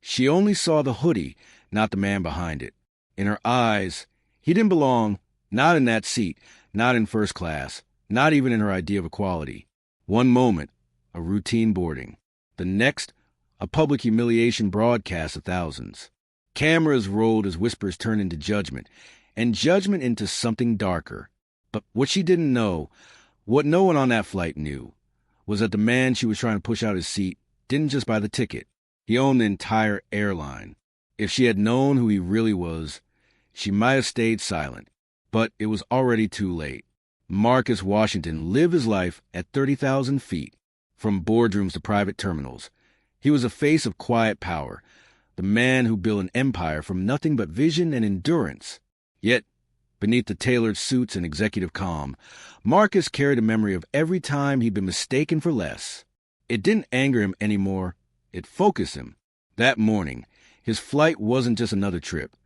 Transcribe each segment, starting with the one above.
She only saw the hoodie, not the man behind it. In her eyes, he didn't belong, not in that seat, not in first class, not even in her idea of equality. One moment, a routine boarding. The next, a public humiliation broadcast of thousands. Cameras rolled as whispers turned into judgment, and judgment into something darker. But what she didn't know, what no one on that flight knew, was that the man she was trying to push out his seat didn't just buy the ticket. He owned the entire airline. If she had known who he really was, she might have stayed silent. But it was already too late. Marcus Washington lived his life at 30,000 feet, from boardrooms to private terminals. He was a face of quiet power, the man who built an empire from nothing but vision and endurance. Yet, beneath the tailored suits and executive calm, Marcus carried a memory of every time he'd been mistaken for less. It didn't anger him anymore. It focused him. That morning, his flight wasn't just another trip.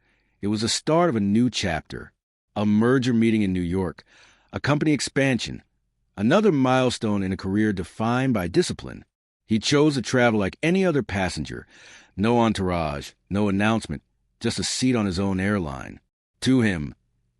It was the start of a new chapter, a merger meeting in New York, a company expansion, another milestone in a career defined by discipline. He chose to travel like any other passenger. No entourage, no announcement, just a seat on his own airline. To him,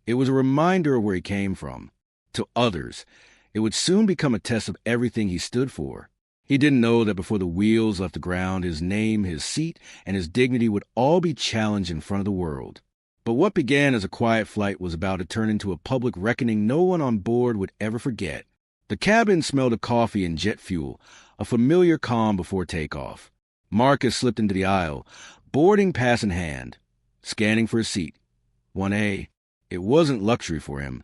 it was a reminder of where he came from. To others, it would soon become a test of everything he stood for. He didn't know that before the wheels left the ground, his name, his seat, and his dignity would all be challenged in front of the world. But what began as a quiet flight was about to turn into a public reckoning no one on board would ever forget. The cabin smelled of coffee and jet fuel, a familiar calm before takeoff. Marcus slipped into the aisle, boarding pass in hand, scanning for a seat. 1A. It wasn't luxury for him.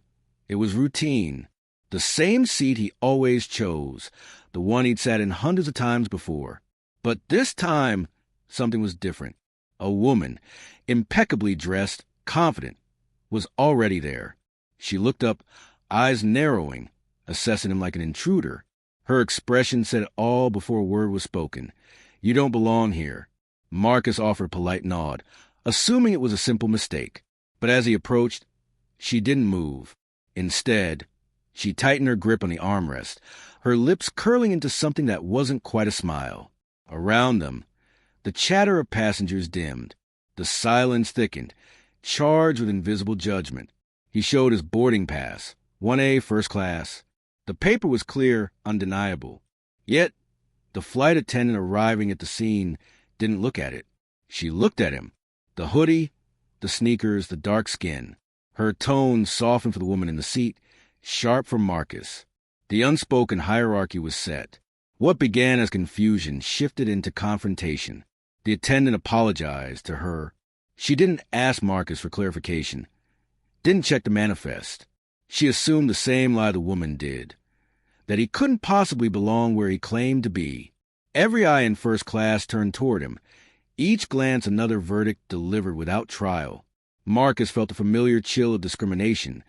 It was routine. The same seat he always chose, the one he'd sat in hundreds of times before. But this time, something was different. A woman, impeccably dressed, confident, was already there. She looked up, eyes narrowing, assessing him like an intruder. Her expression said it all before a word was spoken. "You don't belong here." Marcus offered a polite nod, assuming it was a simple mistake. But as he approached, she didn't move. Instead, she tightened her grip on the armrest, her lips curling into something that wasn't quite a smile. Around them, the chatter of passengers dimmed. The silence thickened, charged with invisible judgment. He showed his boarding pass, 1A first class. The paper was clear, undeniable. Yet, the flight attendant arriving at the scene didn't look at it. She looked at him. The hoodie, the sneakers, the dark skin. Her tone softened for the woman in the seat, sharp for Marcus. The unspoken hierarchy was set. What began as confusion shifted into confrontation. The attendant apologized to her. She didn't ask Marcus for clarification, didn't check the manifest. She assumed the same lie the woman did, that he couldn't possibly belong where he claimed to be. Every eye in first class turned toward him, each glance another verdict delivered without trial. Marcus felt the familiar chill of discrimination,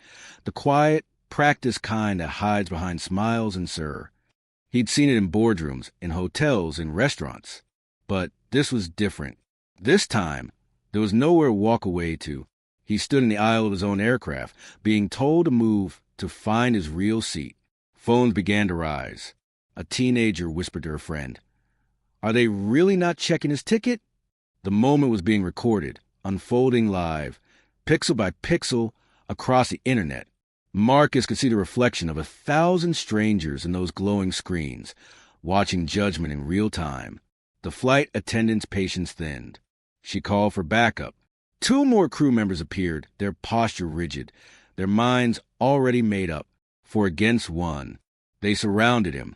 the quiet, practiced kind that hides behind smiles and sir. He'd seen it in boardrooms, in hotels, in restaurants. But this was different. This time, there was nowhere to walk away to. He stood in the aisle of his own aircraft, being told to move to find his real seat. Phones began to rise. A teenager whispered to her friend, "Are they really not checking his ticket?" The moment was being recorded, unfolding live, pixel by pixel, across the internet. Marcus could see the reflection of 1,000 strangers in those glowing screens, watching judgment in real time. The flight attendant's patience thinned. She called for backup. 2 more crew members appeared, their posture rigid, their minds already made up, for against one. They surrounded him,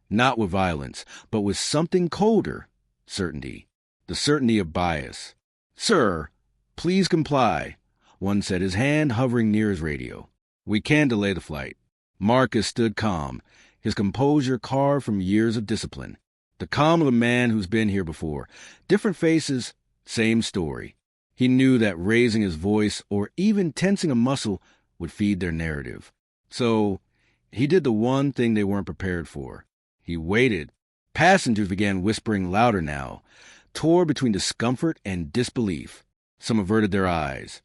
not with violence, but with something colder, certainty, the certainty of bias. "Sir, please comply," one said, his hand hovering near his radio. "We can't delay the flight." Marcus stood calm, his composure carved from years of discipline. The calm of a man who's been here before. Different faces, same story. He knew that raising his voice or even tensing a muscle would feed their narrative. So he did the one thing they weren't prepared for. He waited. Passengers began whispering louder now, tore between discomfort and disbelief. Some averted their eyes.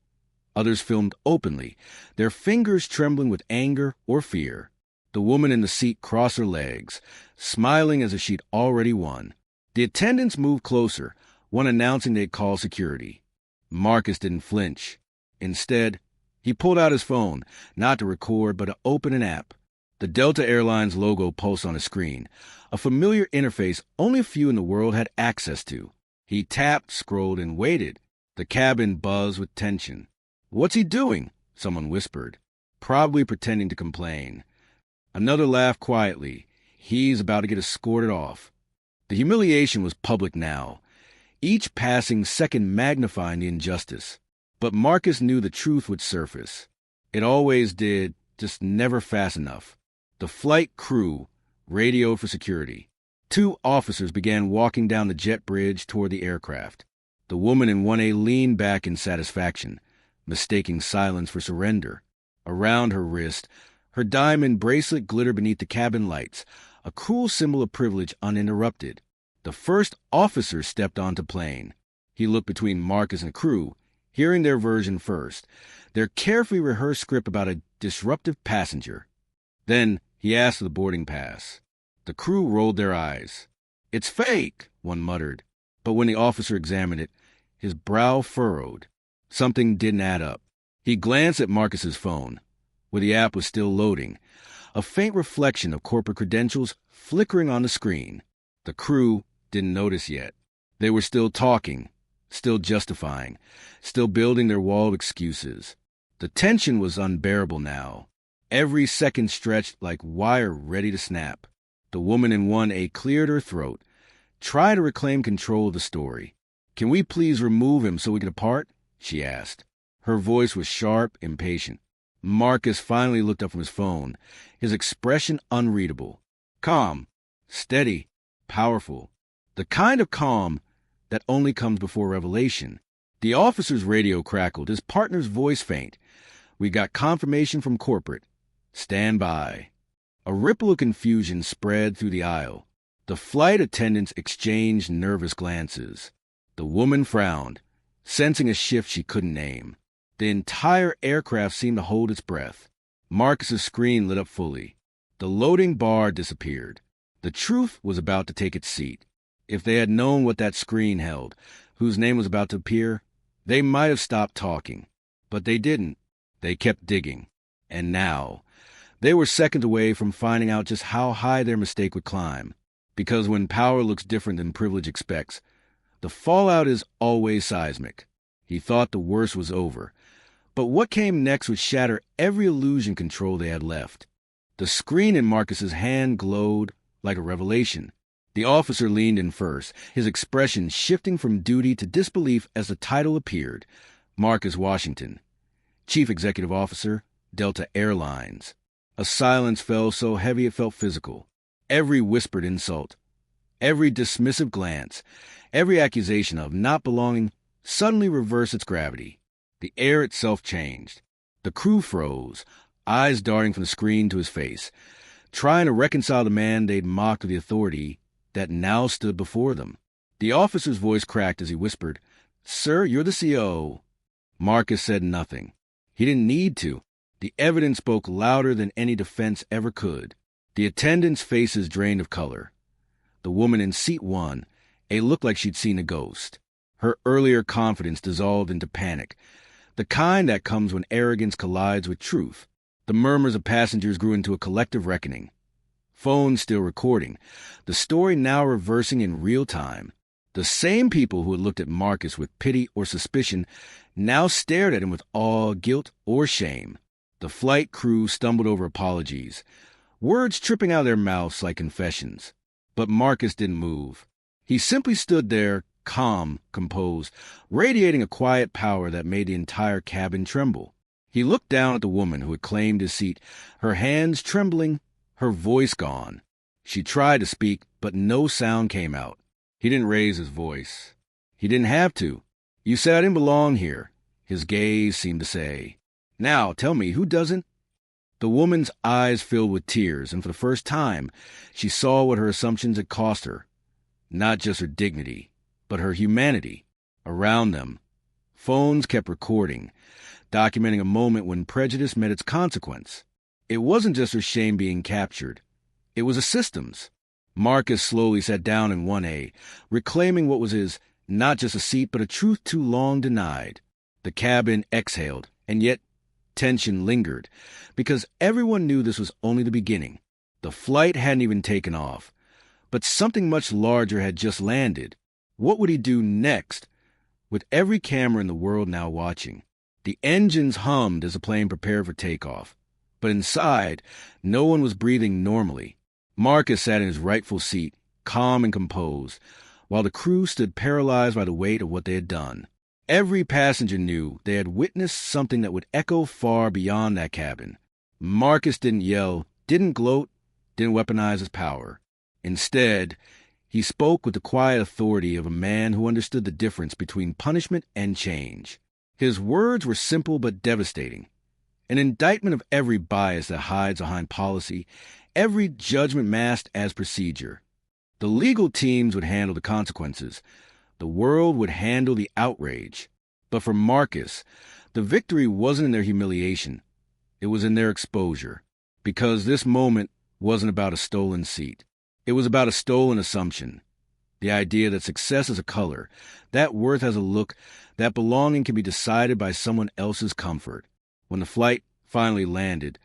Others filmed openly, their fingers trembling with anger or fear. The woman in the seat crossed her legs, smiling as if she'd already won. The attendants moved closer, one announcing they'd call security. Marcus didn't flinch. Instead, he pulled out his phone, not to record, but to open an app. The Delta Airlines logo pulsed on his screen, a familiar interface only a few in the world had access to. He tapped, scrolled, and waited. The cabin buzzed with tension. "What's he doing?" someone whispered, probably pretending to complain. Another laughed quietly. "He's about to get escorted off." The humiliation was public now, each passing second magnifying the injustice. But Marcus knew the truth would surface. It always did, just never fast enough. The flight crew radioed for security. 2 officers began walking down the jet bridge toward the aircraft. The woman in 1A leaned back in satisfaction, mistaking silence for surrender. Around her wrist, her diamond bracelet glittered beneath the cabin lights, a cruel symbol of privilege uninterrupted. The first officer stepped onto plane. He looked between Marcus and the crew, hearing their version first, their carefully rehearsed script about a disruptive passenger. Then he asked for the boarding pass. The crew rolled their eyes. "It's fake," one muttered. But when the officer examined it, his brow furrowed. Something didn't add up. He glanced at Marcus's phone, where the app was still loading, a faint reflection of corporate credentials flickering on the screen. The crew didn't notice yet. They were still talking, still justifying, still building their wall of excuses. The tension was unbearable now. Every second stretched like wire ready to snap. The woman in 1A cleared her throat, tried to reclaim control of the story. "Can we please remove him so we can depart?" she asked. Her voice was sharp, impatient. Marcus finally looked up from his phone, his expression unreadable. Calm, steady, powerful. The kind of calm that only comes before revelation. The officer's radio crackled, his partner's voice faint. "We got confirmation from corporate. Stand by." A ripple of confusion spread through the aisle. The flight attendants exchanged nervous glances. The woman frowned, sensing a shift she couldn't name. The entire aircraft seemed to hold its breath. Marcus's screen lit up fully. The loading bar disappeared. The truth was about to take its seat. If they had known what that screen held, whose name was about to appear, they might have stopped talking. But they didn't. They kept digging. And now, they were seconds away from finding out just how high their mistake would climb. Because when power looks different than privilege expects, the fallout is always seismic. He thought the worst was over. But what came next would shatter every illusion control they had left. The screen in Marcus's hand glowed like a revelation. The officer leaned in first, his expression shifting from duty to disbelief as the title appeared. Marcus Washington, Chief Executive Officer, Delta Airlines. A silence fell so heavy it felt physical. Every whispered insult, every dismissive glance, every accusation of not belonging suddenly reversed its gravity. The air itself changed. The crew froze, eyes darting from the screen to his face, trying to reconcile the man they'd mocked with the authority that now stood before them. The officer's voice cracked as he whispered, "Sir, you're the CO." Marcus said nothing. He didn't need to. The evidence spoke louder than any defense ever could. The attendants' faces drained of color. The woman in seat 1A looked like she'd seen a ghost. Her earlier confidence dissolved into panic, the kind that comes when arrogance collides with truth. The murmurs of passengers grew into a collective reckoning. Phones still recording, the story now reversing in real time. The same people who had looked at Marcus with pity or suspicion now stared at him with awe, guilt, or shame. The flight crew stumbled over apologies, words tripping out of their mouths like confessions. But Marcus didn't move. He simply stood there, calm, composed, radiating a quiet power that made the entire cabin tremble. He looked down at the woman who had claimed his seat, her hands trembling, her voice gone. She tried to speak, but no sound came out. He didn't raise his voice. He didn't have to. "You said I didn't belong here," his gaze seemed to say. "Now, tell me, who doesn't?" The woman's eyes filled with tears, and for the first time, she saw what her assumptions had cost her. Not just her dignity, but her humanity. Around them, phones kept recording, documenting a moment when prejudice met its consequence. It wasn't just her shame being captured. It was a system's. Marcus slowly sat down in 1A, reclaiming what was his not just a seat, but a truth too long denied. The cabin exhaled, and yet tension lingered, because everyone knew this was only the beginning. The flight hadn't even taken off, but something much larger had just landed. What would he do next? With every camera in the world now watching, the engines hummed as the plane prepared for takeoff. But inside, no one was breathing normally. Marcus sat in his rightful seat, calm and composed, while the crew stood paralyzed by the weight of what they had done. Every passenger knew they had witnessed something that would echo far beyond that cabin. Marcus didn't yell, didn't gloat, didn't weaponize his power. Instead, he spoke with the quiet authority of a man who understood the difference between punishment and change. His words were simple but devastating, an indictment of every bias that hides behind policy, every judgment masked as procedure. The legal teams would handle the consequences. The world would handle the outrage. But for Marcus, the victory wasn't in their humiliation. It was in their exposure. Because this moment wasn't about a stolen seat. It was about a stolen assumption. The idea that success is a color, that worth has a look, that belonging can be decided by someone else's comfort. When the flight finally landed,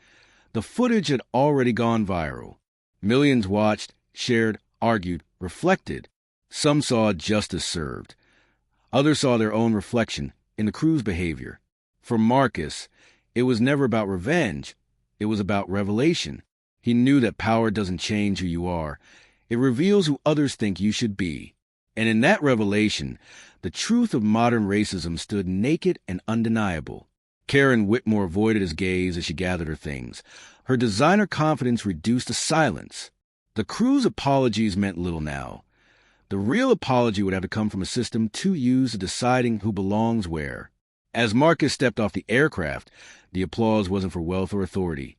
the footage had already gone viral. Millions watched, shared, argued, reflected. Some saw justice served. Others saw their own reflection in the crew's behavior. For Marcus, it was never about revenge. It was about revelation. He knew that power doesn't change who you are. It reveals who others think you should be. And in that revelation, the truth of modern racism stood naked and undeniable. Karen Whitmore avoided his gaze as she gathered her things. Her designer confidence reduced to silence. The crew's apologies meant little now. The real apology would have to come from a system too used to deciding who belongs where. As Marcus stepped off the aircraft, the applause wasn't for wealth or authority.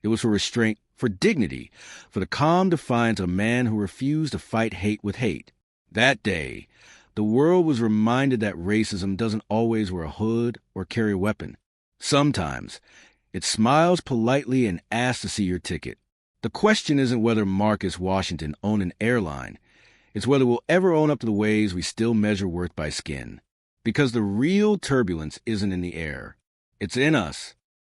It was for restraint, for dignity, for the calm defiance of a man who refused to fight hate with hate. That day, the world was reminded that racism doesn't always wear a hood or carry a weapon. Sometimes, it smiles politely and asks to see your ticket. The question isn't whether Marcus Washington owned an airline. It's whether we'll ever own up to the ways we still measure worth by skin. Because the real turbulence isn't in the air. It's in us.